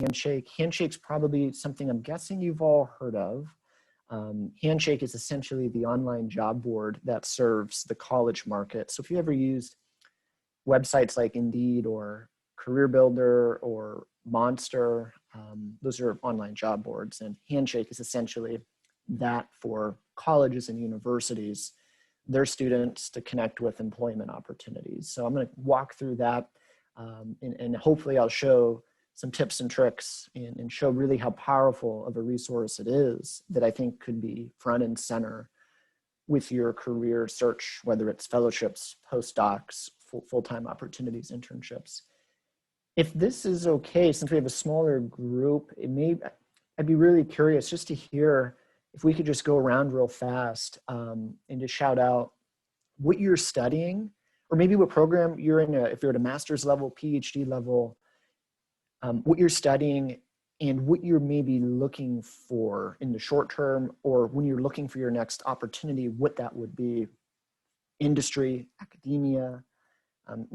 Handshake. Handshake's probably something I'm guessing you've all heard of. Handshake is essentially the online job board that serves the college market. So if you ever used websites like Indeed or Career Builder or Monster, those are online job boards, and Handshake is essentially that for colleges and universities, their students to connect with employment opportunities. So I'm going to walk through that, and hopefully I'll show some tips and tricks and show really how powerful of a resource it is that I think could be front and center with your career search, whether it's fellowships, postdocs, full-time opportunities, internships. If this is okay, since we have a smaller group, I'd be really curious just to hear if we could just go around real fast and just shout out what you're studying, or maybe what program you're in, if you're at a master's level, PhD level, what you're studying and what you're maybe looking for in the short term, or when you're looking for your next opportunity, what that would be. Industry, academia.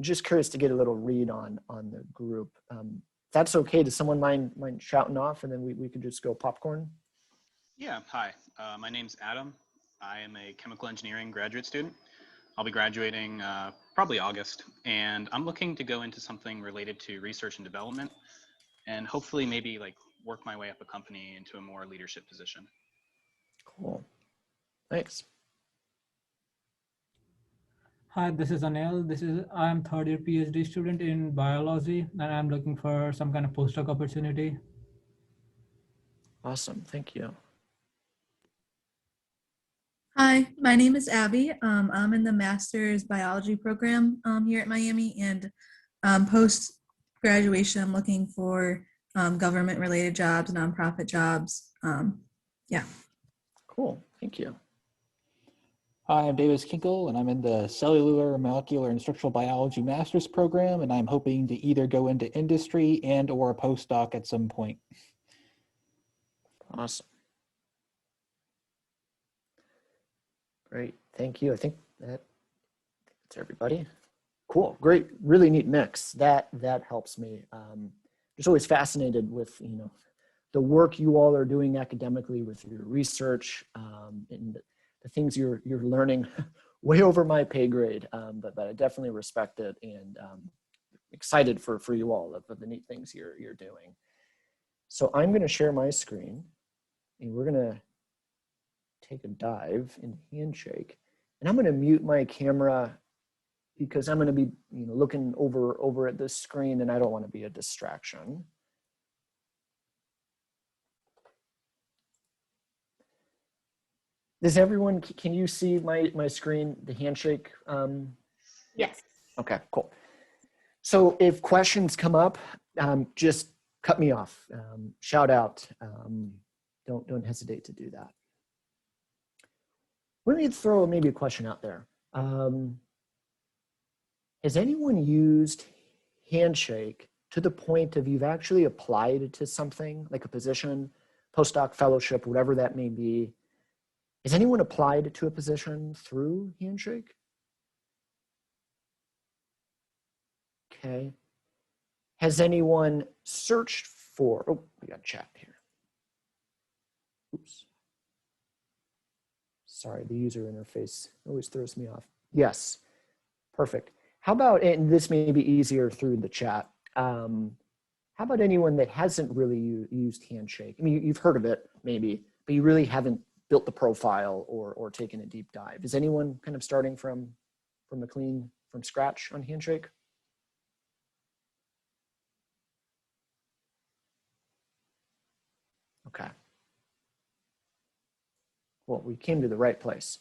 Just curious to get a little read on the group. If that's okay, does someone mind shouting off, and then we could just go popcorn? Yeah, hi, my name's Adam. I am a chemical engineering graduate student. I'll be graduating probably August, and I'm looking to go into something related to research and development, and hopefully maybe like work my way up a company into a more leadership position. Cool, thanks. Hi, this is Anil. I'm third year PhD student in biology, and I'm looking for some kind of postdoc opportunity. Awesome, thank you. Hi, my name is Abby. I'm in the master's biology program here at Miami, and post-graduation, I'm looking for government-related jobs, nonprofit jobs. Yeah. Cool, thank you. Hi, I'm Davis Kinkle, and I'm in the Cellular, Molecular, and Structural Biology Master's Program, and I'm hoping to either go into industry and or a postdoc at some point. Awesome. Great, thank you. I think that's everybody. Cool, great, really neat mix. That helps me. Just always fascinated with the work you all are doing academically with your research, and the things you're learning way over my pay grade, but I definitely respect it, and excited for you all of the neat things you're doing. So I'm going to share my screen, and we're going to take a dive in Handshake, and I'm going to mute my camera because I'm going to be looking over at this screen, and I don't want to be a distraction. Does everyone, can you see my screen, the Handshake? Yes. Okay, cool. So if questions come up, just cut me off, shout out, don't hesitate to do that. Let me throw maybe a question out there. Has anyone used Handshake to the point of you've actually applied to something like a position, postdoc, fellowship, whatever that may be? Has anyone applied to a position through Handshake? Okay. Has anyone searched for, oh, we got chat here. Oops. Sorry, the user interface always throws me off. Yes, perfect. How about, and this may be easier through the chat, how about anyone that hasn't really used Handshake? I mean, you've heard of it maybe, but you really haven't built the profile or taken a deep dive. Is anyone kind of starting from scratch on Handshake? Okay. Well, we came to the right place.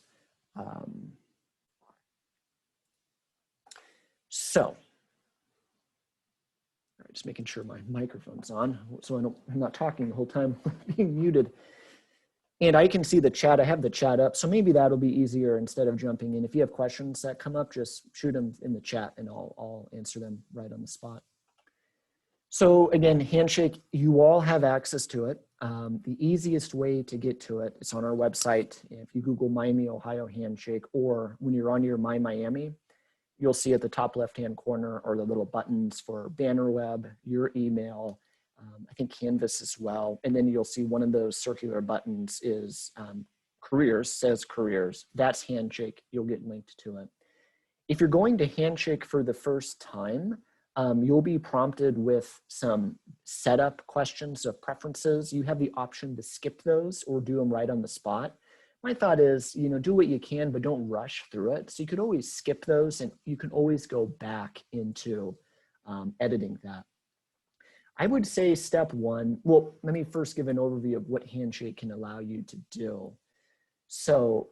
So, just making sure my microphone's on so I'm not talking the whole time being muted. And I can see the chat. I have the chat up, so maybe that'll be easier instead of jumping in. If you have questions that come up, just shoot them in the chat and I'll answer them right on the spot. So again, Handshake, you all have access to it. The easiest way to get to it is on our website. If you Google Miami, Ohio Handshake, or when you're on your My Miami, you'll see at the top left-hand corner are the little buttons for banner web, your email, I think Canvas as well. And then you'll see one of those circular buttons is careers, says careers. That's Handshake. You'll get linked to it. If you're going to Handshake for the first time, you'll be prompted with some setup questions of preferences. You have the option to skip those or do them right on the spot. My thought is, do what you can, but don't rush through it. So you could always skip those and you can always go back into editing that. I would say step one, well, let me first give an overview of what Handshake can allow you to do. So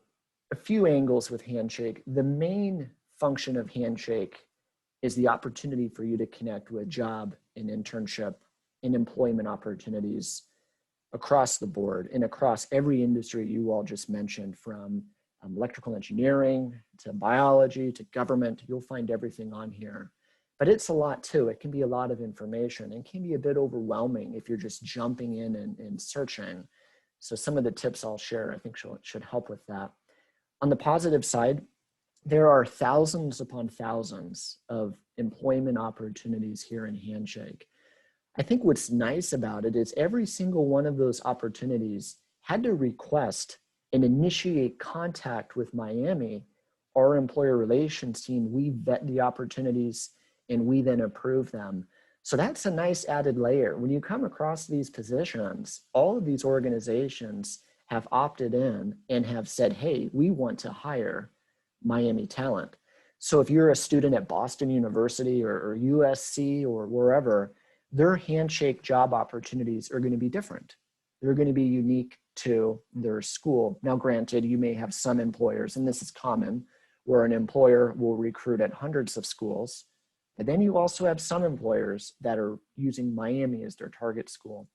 a few angles with Handshake. The main function of Handshake is the opportunity for you to connect with job and internship and employment opportunities across the board and across every industry you all just mentioned, from electrical engineering to biology to government. You'll find everything on here. But it's a lot too. It can be a lot of information and can be a bit overwhelming if you're just jumping in and searching. So some of the tips I'll share, I think should help with that. On the positive side, there are thousands upon thousands of employment opportunities here in Handshake. I think what's nice about it is every single one of those opportunities had to request and initiate contact with Miami, our employer relations team. We vet the opportunities and we then approve them. So that's a nice added layer. When you come across these positions, all of these organizations have opted in and have said, hey, we want to hire Miami talent. So if you're a student at Boston University or USC or wherever, their Handshake job opportunities are going to be different. They're going to be unique to their school. Now, granted, you may have some employers, and this is common, where an employer will recruit at hundreds of schools. But then you also have some employers that are using Miami as their target school.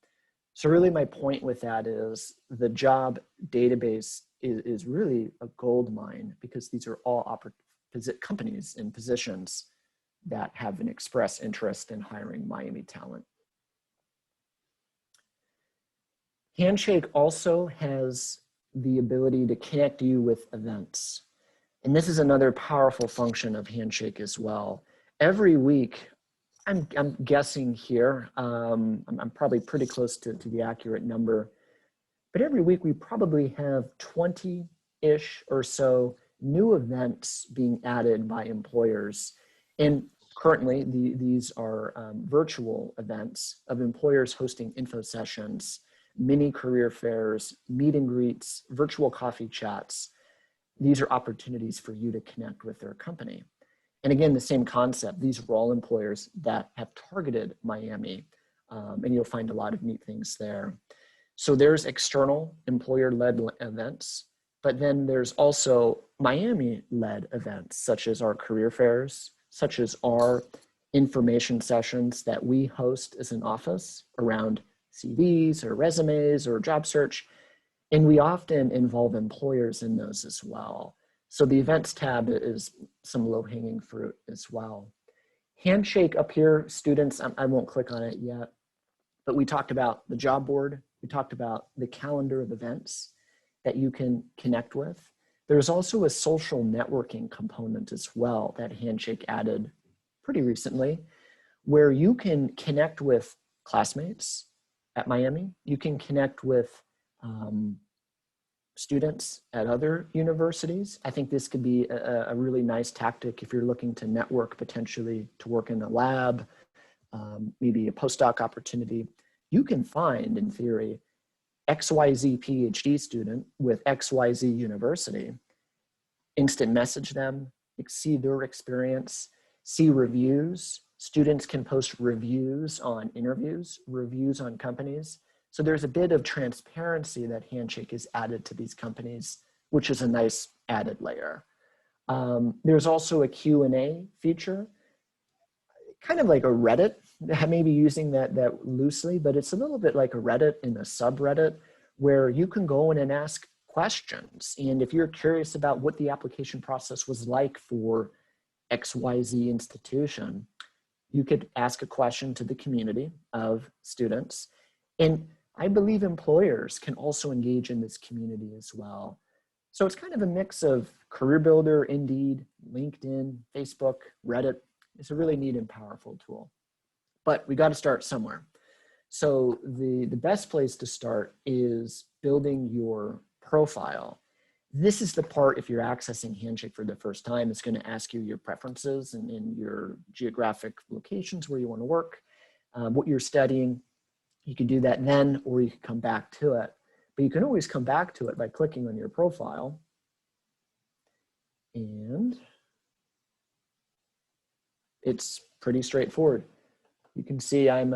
So really my point with that is the job database is really a gold mine, because these are all companies and positions that have an express interest in hiring Miami talent. Handshake also has the ability to connect you with events. And this is another powerful function of Handshake as well. Every week, I'm guessing here, I'm probably pretty close to the accurate number, but every week we probably have 20-ish or so new events being added by employers. And currently, these are virtual events of employers hosting info sessions, mini career fairs, meet and greets, virtual coffee chats. These are opportunities for you to connect with their company. And again, the same concept. These are all employers that have targeted Miami, and you'll find a lot of neat things there. So there's external employer-led events, but then there's also Miami-led events, such as our career fairs, such as our information sessions that we host as an office around CVs or resumes or job search. And we often involve employers in those as well. So the events tab is some low-hanging fruit as well. Handshake up here, students, I won't click on it yet, but we talked about the job board. We talked about the calendar of events that you can connect with. There's also a social networking component as well that Handshake added pretty recently, where you can connect with classmates at Miami. You can connect with students at other universities. I think this could be a really nice tactic if you're looking to network, potentially to work in a lab, maybe a postdoc opportunity. You can find, in theory, XYZ PhD student with XYZ university, instant message them, see their experience, see reviews. Students can post reviews on interviews, reviews on companies. So there's a bit of transparency that Handshake has added to these companies, which is a nice added layer. There's also a Q&A feature, kind of like a Reddit. I may be using that loosely, but it's a little bit like a Reddit in a subreddit where you can go in and ask questions. And if you're curious about what the application process was like for XYZ institution, you could ask a question to the community of students. And I believe employers can also engage in this community as well. So it's kind of a mix of Career Builder, Indeed, LinkedIn, Facebook, Reddit. It's a really neat and powerful tool. But we got to start somewhere. So the best place to start is building your profile. This is the part, if you're accessing Handshake for the first time, it's going to ask you your preferences and your geographic locations where you want to work, what you're studying. You can do that then, or you can come back to it. But you can always come back to it by clicking on your profile. And it's pretty straightforward. You can see I'm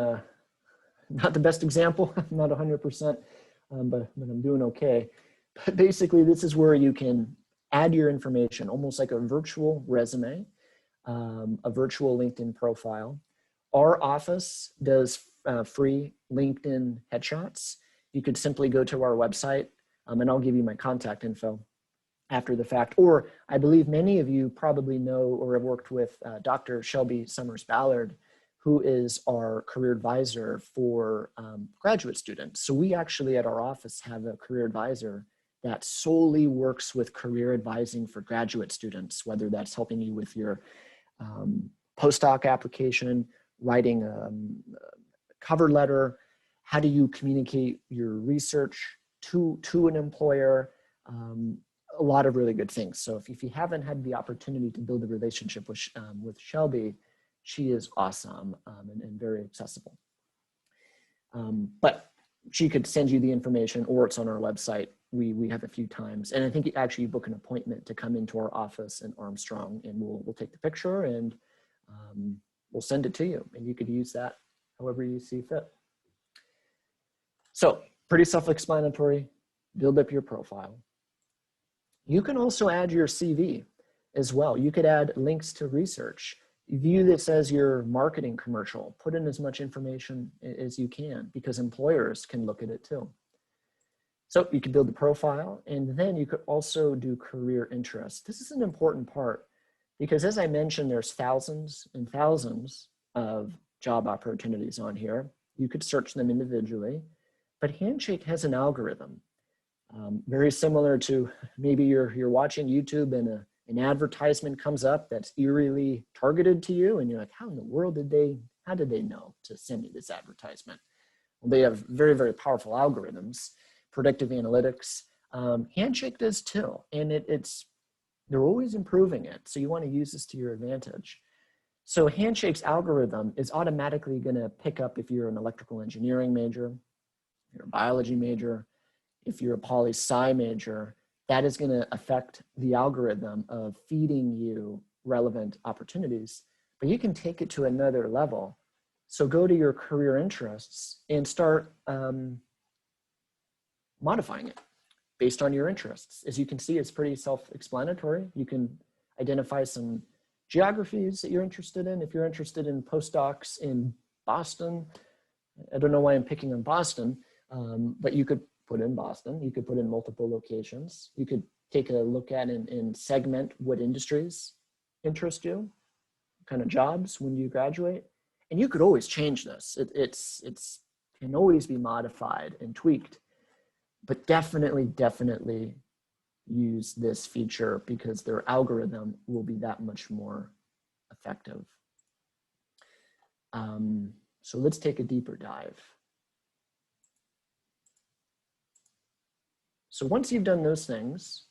not the best example, I'm not 100%, but I'm doing okay. But basically, this is where you can add your information, almost like a virtual resume, a virtual LinkedIn profile. Our office does free LinkedIn headshots. You could simply go to our website, and I'll give you my contact info after the fact. Or I believe many of you probably know or have worked with Dr. Shelby Summers Ballard, who is our career advisor for graduate students. So we actually at our office have a career advisor that solely works with career advising for graduate students, whether that's helping you with your postdoc application, writing a cover letter, how do you communicate your research to an employer, a lot of really good things. So if you haven't had the opportunity to build a relationship with Shelby, she is awesome and very accessible. But she could send you the information, or it's on our website. We have a few times, and I think actually you book an appointment to come into our office in Armstrong, and we'll take the picture and we'll send it to you, and you could use that however you see fit. So pretty self-explanatory. Build up your profile. You can also add your CV as well. You could add links to research. View this as your marketing commercial. Put in as much information as you can, because employers can look at it too. So you could build the profile, and then you could also do career interests. This is an important part because, as I mentioned, there's thousands and thousands of job opportunities on here. You could search them individually, but Handshake has an algorithm. Very similar to maybe you're watching YouTube and an advertisement comes up that's eerily targeted to you, and you're like, how in the world how did they know to send me this advertisement? Well, they have very, very powerful algorithms, predictive analytics. Handshake does too, and they're always improving it. So you want to use this to your advantage. So Handshake's algorithm is automatically going to pick up if you're an electrical engineering major, you're a biology major, if you're a poli-sci major. That is going to affect the algorithm of feeding you relevant opportunities, but you can take it to another level. So go to your career interests and start modifying it based on your interests. As you can see, it's pretty self-explanatory. You can identify some geographies that you're interested in. If you're interested in postdocs in Boston, I don't know why I'm picking on Boston, but you could put in Boston. You could put in multiple locations. You could take a look at and segment what industries interest you, what kind of jobs when you graduate. And you could always change this. It can always be modified and tweaked, but definitely use this feature because their algorithm will be that much more effective. So let's take a deeper dive. So once you've done those things,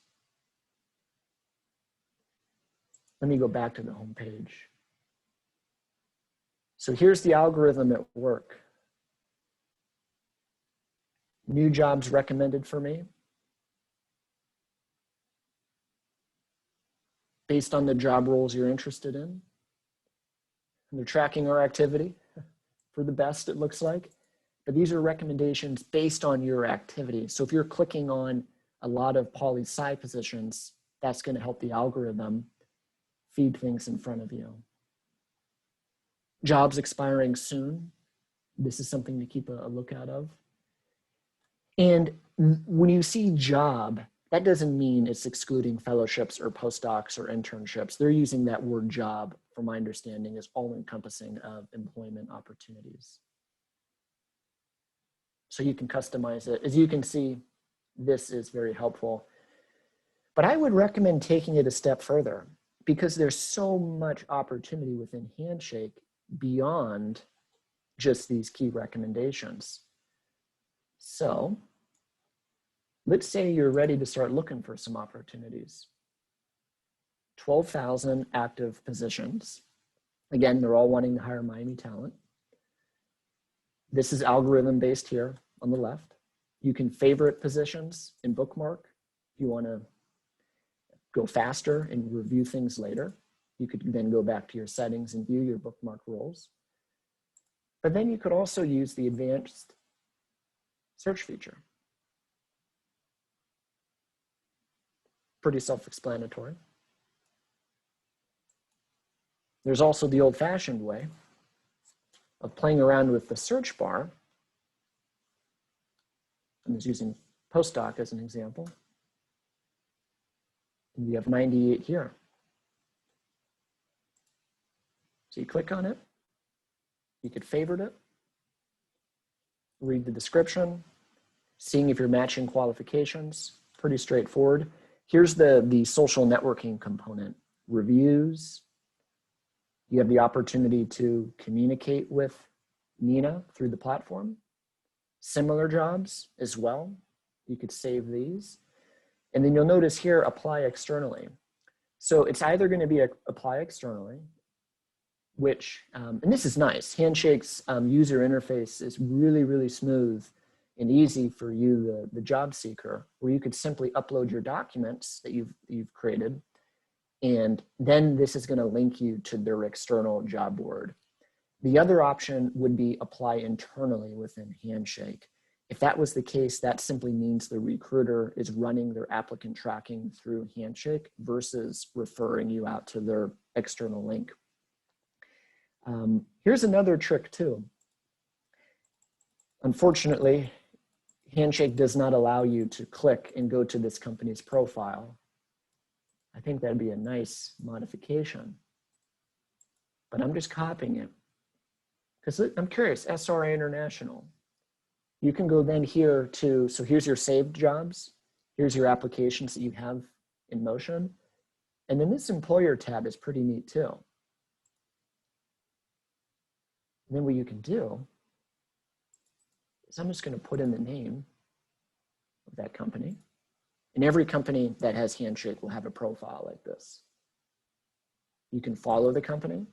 let me go back to the home page. So here's the algorithm at work. New jobs recommended for me based on the job roles you're interested in. And they're tracking our activity for the best, it looks like. But these are recommendations based on your activity. So if you're clicking on a lot of poli-sci positions, that's going to help the algorithm feed things in front of you. Jobs expiring soon. This is something to keep a lookout of. And when you see job, that doesn't mean it's excluding fellowships or postdocs or internships. They're using that word job, from my understanding, as all-encompassing of employment opportunities. So you can customize it. As you can see, this is very helpful. But I would recommend taking it a step further because there's so much opportunity within Handshake beyond just these key recommendations. So let's say you're ready to start looking for some opportunities. 12,000 active positions. Again, they're all wanting to hire Miami talent. This is algorithm based here on the left. You can favorite positions and bookmark if you want to go faster and review things later. You could then go back to your settings and view your bookmark roles. But then you could also use the advanced search feature. Pretty self-explanatory. There's also the old-fashioned way of playing around with the search bar. I'm just using postdoc as an example. And we have 98 here. So you click on it. You could favorite it, read the description, seeing if you're matching qualifications. Pretty straightforward. Here's the social networking component. Reviews. You have the opportunity to communicate with Nina through the platform. Similar jobs as well. You could save these. And then you'll notice here, apply externally. So it's either going to be apply externally, which, and this is nice. Handshake's user interface is really, really smooth and easy for you, the job seeker, where you could simply upload your documents that you've created. And then this is going to link you to their external job board. The other option would be apply internally within Handshake. If that was the case, that simply means the recruiter is running their applicant tracking through Handshake versus referring you out to their external link. Here's another trick too. Unfortunately, Handshake does not allow you to click and go to this company's profile. I think that'd be a nice modification, but I'm just copying it because I'm curious, SRI International. You can go then here to, so here's your saved jobs. Here's your applications that you have in motion. And then this employer tab is pretty neat too. And then what you can do is I'm just going to put in the name of that company. And every company that has Handshake will have a profile like this. You can follow the company.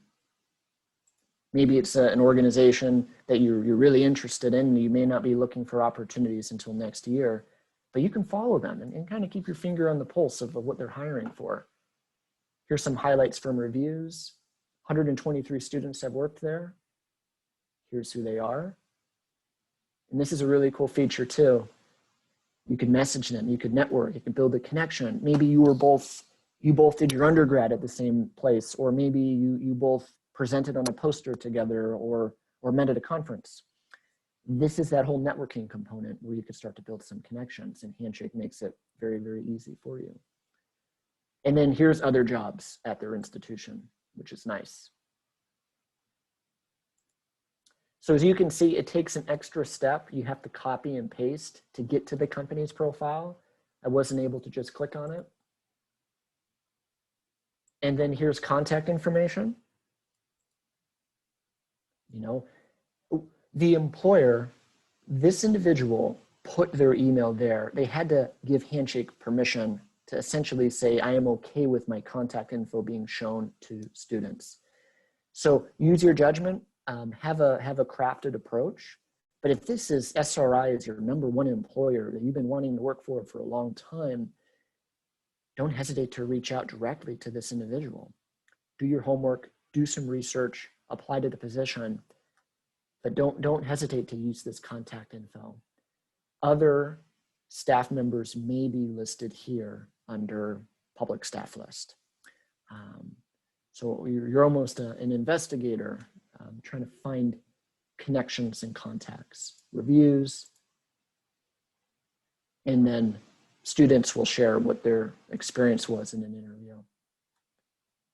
Maybe it's an organization that you're really interested in. You may not be looking for opportunities until next year, but you can follow them and kind of keep your finger on the pulse of what they're hiring for. Here's some highlights from reviews. 123 students have worked there. Here's who they are. And this is a really cool feature too. You could message them, you could network, you could build a connection. Maybe you both did your undergrad at the same place, or maybe you both presented on a poster together or met at a conference. This is that whole networking component where you could start to build some connections, and Handshake makes it very, very easy for you. And then here's other jobs at their institution, which is nice. So as you can see, it takes an extra step. You have to copy and paste to get to the company's profile. I wasn't able to just click on it. And then here's contact information. You know, the employer, this individual put their email there. They had to give Handshake permission to essentially say, I am okay with my contact info being shown to students. So use your judgment. Have a crafted approach. But if this is SRI is your #1 employer that you've been wanting to work for a long time, don't hesitate to reach out directly to this individual. Do your homework, do some research, apply to the position, but don't hesitate to use this contact info. Other staff members may be listed here under public staff list. So you're almost an investigator. Trying to find connections and contacts, reviews, and then students will share what their experience was in an interview.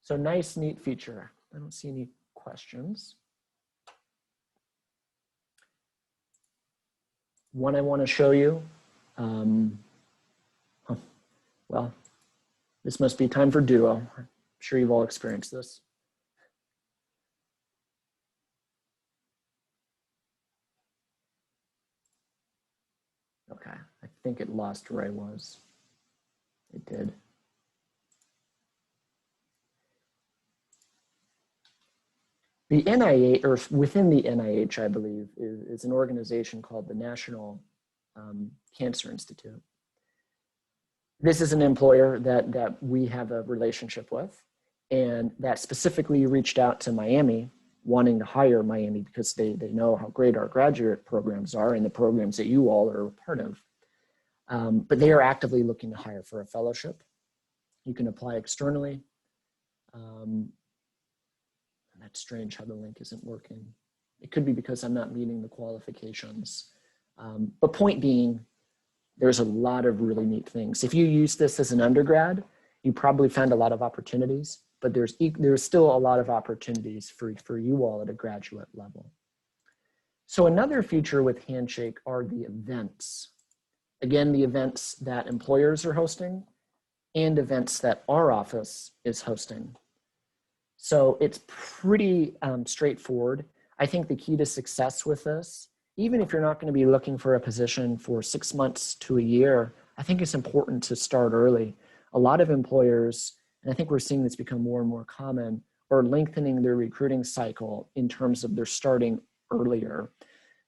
So nice, neat feature. I don't see any questions. One I want to show you, well, this must be time for Duo. I'm sure you've all experienced this. think it lost where I was. It did. The NIH, or within the NIH, I believe, is an organization called the National Cancer Institute. This is an employer that we have a relationship with, and that specifically reached out to Miami, wanting to hire Miami because they know how great our graduate programs are and the programs that you all are a part of. But they are actively looking to hire for a fellowship. You can apply externally. That's strange how the link isn't working. It could be because I'm not meeting the qualifications. But point being, there's a lot of really neat things. If you use this as an undergrad, you probably found a lot of opportunities, but there's still a lot of opportunities for you all at a graduate level. So another feature with Handshake are the events. Again, the events that employers are hosting and events that our office is hosting. So it's pretty straightforward. I think the key to success with this, even if you're not going to be looking for a position for 6 months to a year, I think it's important to start early. A lot of employers, and I think we're seeing this become more and more common, are lengthening their recruiting cycle in terms of their starting earlier.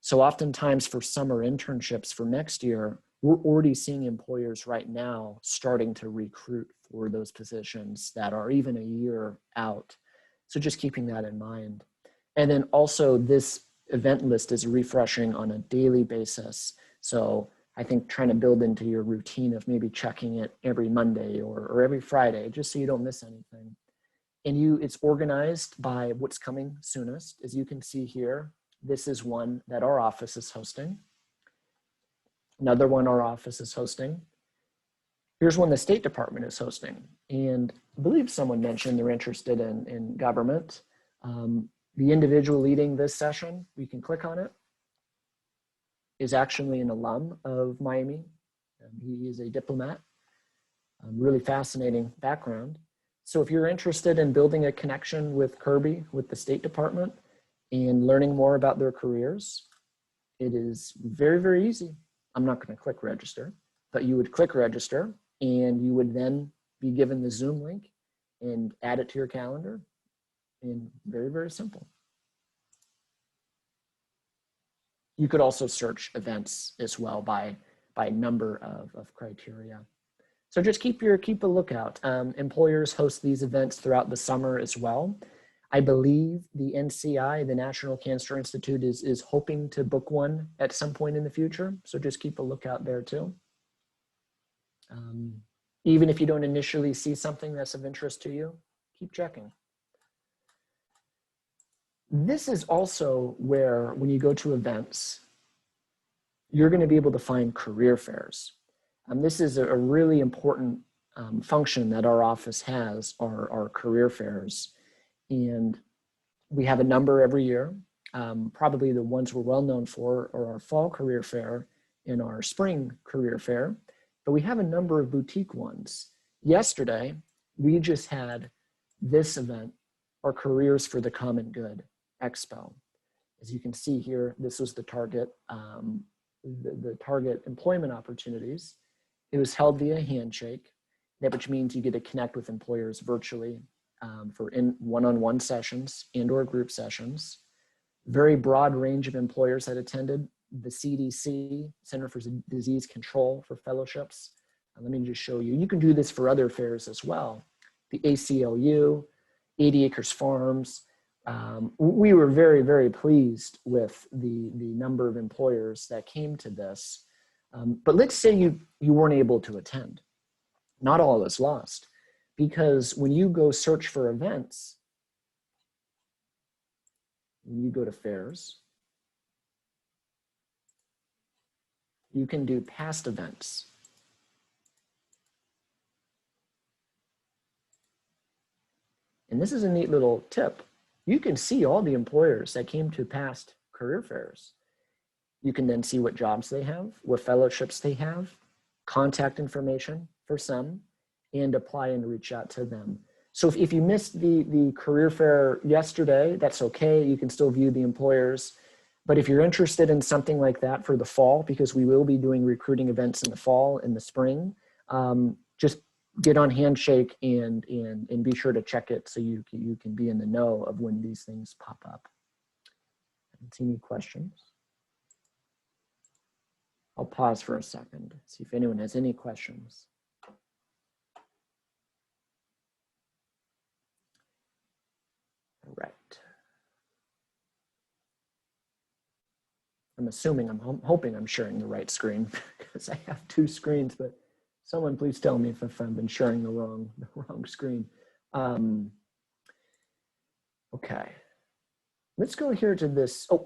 So oftentimes for summer internships for next year, we're already seeing employers right now starting to recruit for those positions that are even a year out. So just keeping that in mind. And then also this event list is refreshing on a daily basis. So I think trying to build into your routine of maybe checking it every Monday or every Friday, just so you don't miss anything. And it's organized by what's coming soonest. As you can see here, this is one that our office is hosting. Another one our office is hosting. Here's one the State Department is hosting. And I believe someone mentioned they're interested in government. The individual leading this session, we can click on it, is actually an alum of Miami. He is a diplomat, really fascinating background. So if you're interested in building a connection with Kirby, with the State Department, and learning more about their careers, it is very, very easy. I'm not going to click register, but you would click register and you would then be given the Zoom link and add it to your calendar. And very, very simple. You could also search events as well by number of criteria. So just keep a lookout. Employers host these events throughout the summer as well. I believe the NCI, the National Cancer Institute, is hoping to book one at some point in the future. So just keep a lookout there too. Even if you don't initially see something that's of interest to you, keep checking. This is also where, when you go to events, you're going to be able to find career fairs. This is a really important function that our office has, our career fairs. And we have a number every year. Probably the ones we're well known for are our fall career fair and our spring career fair. But we have a number of boutique ones. Yesterday, we just had this event, our Careers for the Common Good Expo. As you can see here, this was the target target employment opportunities. It was held via Handshake, which means you get to connect with employers virtually for one-on-one sessions and or group sessions. Very broad range of employers that attended. The CDC, Center for Disease Control, for fellowships. Let me just show you. You can do this for other fairs as well. The ACLU, 80 Acres Farms. We were very, very pleased with the number of employers that came to this. But let's say you weren't able to attend. Not all is lost, because when you go search for events, when you go to fairs, you can do past events. And this is a neat little tip. You can see all the employers that came to past career fairs. You can then see what jobs they have, what fellowships they have, contact information for some, and apply and reach out to them. So if you missed the career fair yesterday, that's okay. You can still view the employers. But if you're interested in something like that for the fall, because we will be doing recruiting events in the fall and the spring, just get on Handshake and be sure to check it so you can be in the know of when these things pop up. Any questions? I'll pause for a second, see if anyone has any questions. All right. I'm assuming, I'm hoping I'm sharing the right screen because I have two screens, but someone please tell me if I've been sharing the wrong screen. Okay, let's go here to this. Oh,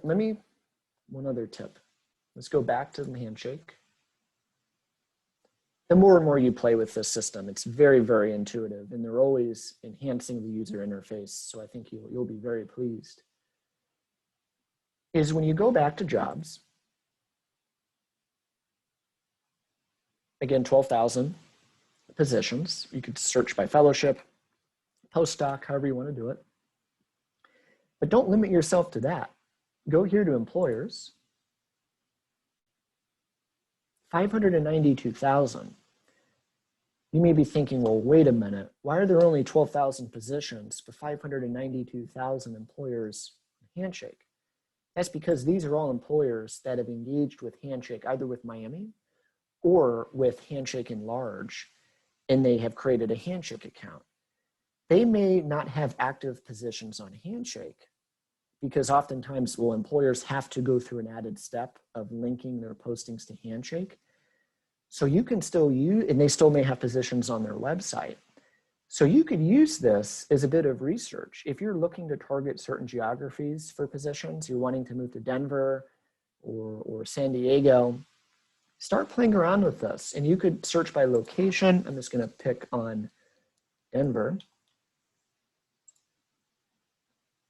one other tip. Let's go back to the Handshake. The more and more you play with this system, it's very, very intuitive, and they're always enhancing the user interface. So I think you'll be very pleased. Is when you go back to jobs, again, 12,000 positions. You could search by fellowship, postdoc, however you want to do it. But don't limit yourself to that. Go here to employers, 592,000. You may be thinking, well, wait a minute. Why are there only 12,000 positions for 592,000 employers in Handshake? That's because these are all employers that have engaged with Handshake, either with Miami or with Handshake Enlarge, and they have created a Handshake account. They may not have active positions on Handshake because oftentimes, well, employers have to go through an added step of linking their postings to Handshake. So you can still use, and they still may have positions on their website. So you could use this as a bit of research. If you're looking to target certain geographies for positions, you're wanting to move to Denver or San Diego, start playing around with this. And you could search by location. I'm just gonna pick on Denver.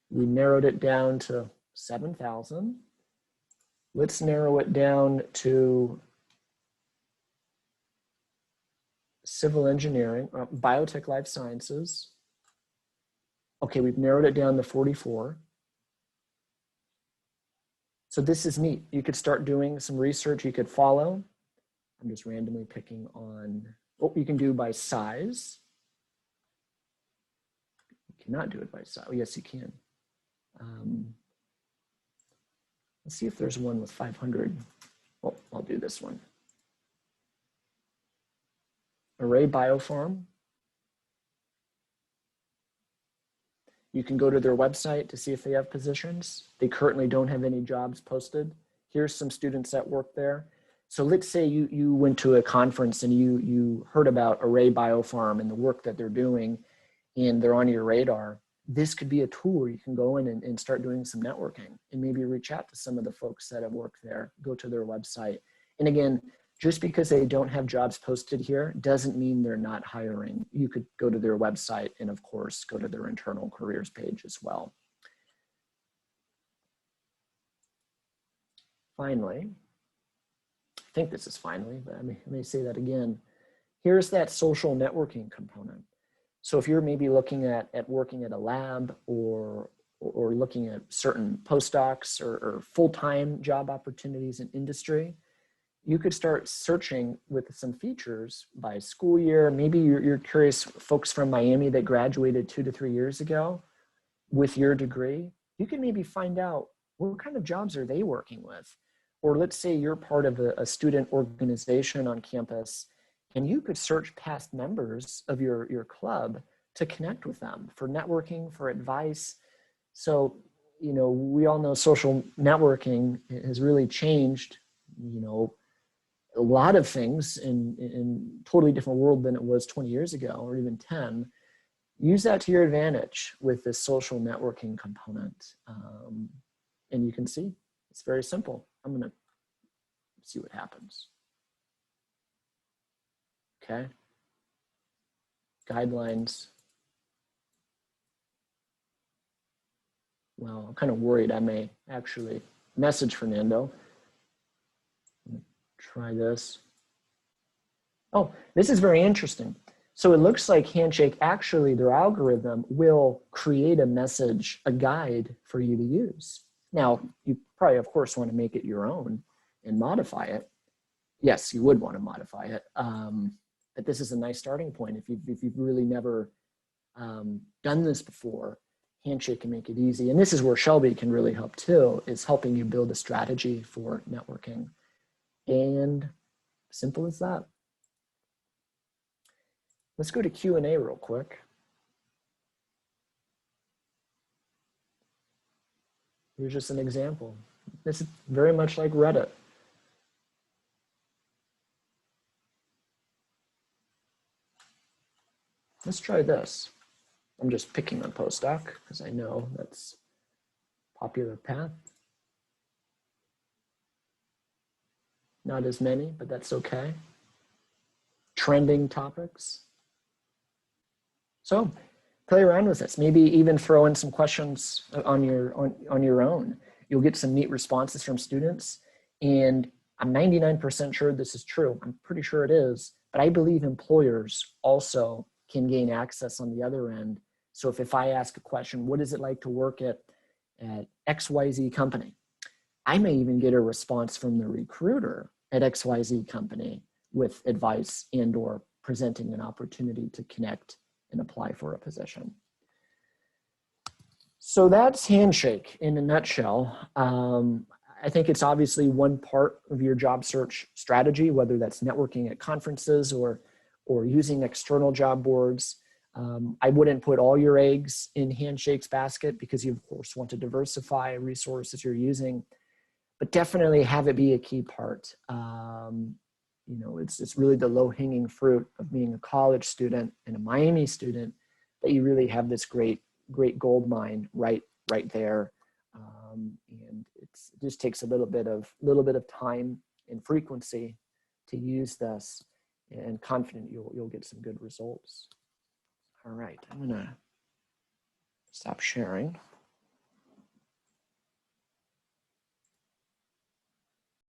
We narrowed it down to 7,000. Let's narrow it down to civil engineering, biotech, life sciences. Okay, we've narrowed it down to 44. So this is neat. You could start doing some research you could follow. I'm just randomly picking on, oh, you can do by size. You cannot do it by size. Oh, yes, you can. Let's see if there's one with 500. Oh, I'll do this one. Array Biofarm. You can go to their website to see if they have positions. They currently don't have any jobs posted. Here's some students that work there. So let's say you went to a conference and you heard about Array Biofarm and the work that they're doing, and they're on your radar. This could be a tool where you can go in and start doing some networking and maybe reach out to some of the folks that have worked there, go to their website. And again, just because they don't have jobs posted here doesn't mean they're not hiring. You could go to their website and of course, go to their internal careers page as well. Finally, I think this is finally, but I may say that again. Here's that social networking component. So if you're maybe looking at working at a lab or looking at certain postdocs or full-time job opportunities in industry, you could start searching with some features by school year. Maybe you're curious, folks from Miami that graduated 2 to 3 years ago with your degree, you can maybe find out what kind of jobs are they working with. Or let's say you're part of a student organization on campus, and you could search past members of your club to connect with them for networking, for advice. So, you know, we all know social networking has really changed, you know, a lot of things in totally different world than it was 20 years ago or even 10. Use that to your advantage with this social networking component. And you can see it's very simple. I'm gonna see what happens. Okay. Guidelines. Well, I'm kind of worried I may actually message Fernando. Try this. Oh, this is very interesting. So it looks like Handshake, actually their algorithm will create a message, a guide for you to use. Now, you probably, of course, want to make it your own and modify it. Yes, you would want to modify it. But this is a nice starting point. If you've really never done this before, Handshake can make it easy. And this is where Shelby can really help too, is helping you build a strategy for networking. And simple as that. Let's go to Q&A real quick. Here's just an example. This is very much like Reddit. Let's try this. I'm just picking a postdoc because I know that's a popular path. Not as many, but that's okay. Trending topics. So play around with this. Maybe even throw in some questions on your own. You'll get some neat responses from students. And I'm 99% sure this is true. I'm pretty sure it is. But I believe employers also can gain access on the other end. So if I ask a question, what is it like to work at XYZ company? I may even get a response from the recruiter at XYZ company with advice and or presenting an opportunity to connect and apply for a position. So that's Handshake in a nutshell. I think it's obviously one part of your job search strategy, whether that's networking at conferences or using external job boards. I wouldn't put all your eggs in Handshake's basket because you, of course, want to diversify resources you're using, but definitely have it be a key part. You know, it's really the low-hanging fruit of being a college student and a Miami student that you really have this great gold mine right there. And it just takes a little bit of time and frequency to use this, and confident you'll get some good results. All right, I'm gonna stop sharing.